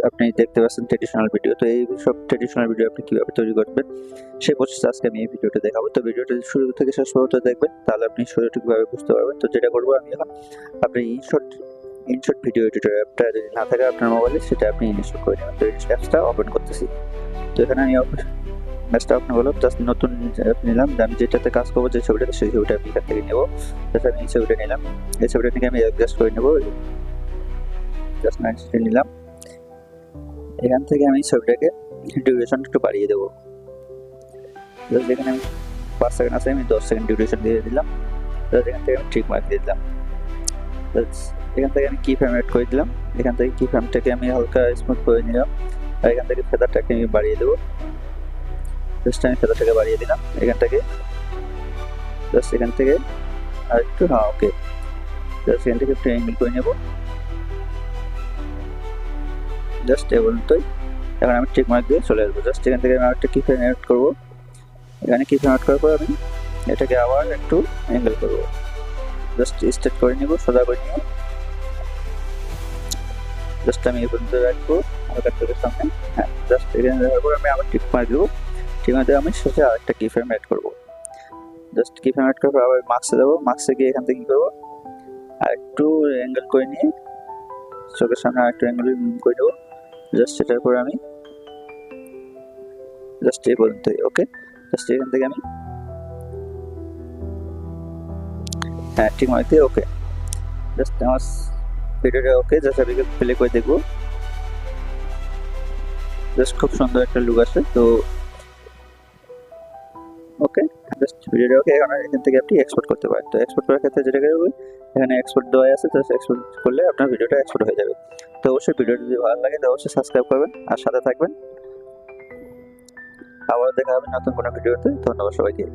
আপনি দেখতে পাচ্ছেন ট্র্যাডিশনাল ভিডিও। তো এই সব ট্র্যাডিশনাল ভিডিও আপনি কীভাবে তৈরি করবেন সেই প্রসেসটা আজকে আমি এই ভিডিওতে দেখাবো। তো ভিডিওটা শুরু থেকে শেষ পর্যন্ত দেখবেন, তাহলে আপনি সঠিকভাবে বুঝতে পারবেন। তো যেটা করবো আমি এখন, আপনি ইনশট ভিডিও এডিটর অ্যাপটা যদি না থাকে আপনার মোবাইলে, সেটা আপনি ইনস্টল করে নেবেন। তো এই অ্যাপসটা ওপেন করতেছি। তো এখানে আমি অ্যাপসটা ওপেন করলাম, জাস্ট নতুন অ্যাপ নিলাম। আমি যেটাতে কাজ করবো, যে ছবিটাতে, সেই ছবিটা আমি এখান থেকে নেবো। জাস্ট আমি এই ছবিটা নিলাম, এই ছবিটা থেকে আমি অ্যাডজাস্ট করে নেবো। জাস্ট 90 নিলাম। এখান থেকে আমি ছবিটাকে ডিউরেশন একটু বাড়িয়ে দেবো। যেখানে আমি 5 সেকেন্ড আছে, আমি 10 সেকেন্ড ডিউরেশন দিয়ে দিলাম। এখান থেকে আমি ঠিক মার্ক দিয়ে দিলাম। এখান থেকে আমি কি ফ্রেম অ্যাড করে দিলাম। এখান থেকে কি ফ্রেমটাকে আমি হালকা স্মুথ করে নিলাম। আর এখান থেকে ফেদারটাকে আমি বাড়িয়ে দেবো। জাস্ট আমি ফেদারটাকে বাড়িয়ে দিলাম এখান থেকে। জাস্ট এখান থেকে আর একটু, হ্যাঁ ওকে, জাস্ট এখান থেকে একটু অ্যাঙ্গেল করে নেব। জাস্ট এ পর্যন্তই। এখন আমি ঠিক মার্ক দিয়ে চলে আসবো। জাস্ট এখান থেকে আমি আরেকটা কি ফ্রেম অ্যাড করবো। এখানে কি ফ্রেম অ্যাড করার পর আমি এটাকে আবার একটু অ্যাঙ্গেল করবো। জাস্ট স্ট্রেট করে নিব, সোজা করে নিয়ে জাস্ট আমি এই পর্যন্ত রাখবো হালকা চোখের সামনে। হ্যাঁ, জাস্ট এখানে দেওয়ার পর আমি আবার টিক মার্ক দেবো। ঠিক মার্ক দিয়ে আমি শেষে আরেকটা কি ফ্রেম অ্যাড করবো। জাস্ট কি ফ্রেম অ্যাড করার পর আবার মার্কসে দেবো। মার্কসে গিয়ে এখান থেকে কী করবো, আর একটু অ্যাঙ্গেল করে নিয়ে চোখের সামনে আর একটু অ্যাঙ্গেল করে দেবো। জাস্ট সেটার পরে আমি জাস্ট এই পর্যন্তই। ওকে, জাস্ট এখান থেকে আমি, হ্যাঁ ঠিক মার্ক দিয়ে ওকে। জাস্ট আমার ভিডিওটা ওকে। জাস্ট আমি প্লে করে দেখবো। জাস্ট খুব সুন্দর একটা লুক আসে। তো ওকে, জাস্ট ভিডিওটা ওকে। এখন এখান থেকে আপনি এক্সপোর্ট করতে পারেন। তো এক্সপোর্ট করার ক্ষেত্রে যেটা করবে, এখানে এক্সপোর্ট দেওয়া আছে, জাস্ট এক্সপোর্ট করলে আপনার ভিডিওটা এক্সপোর্ট হয়ে যাবে। তো অবশ্যই ভিডিওটা যদি ভালো লাগে তো অবশ্যই সাবস্ক্রাইব করবেন আর সাথে থাকবেন। আবার দেখা হবে নতুন কোনো ভিডিওতে। ধন্যবাদ সবাইকে।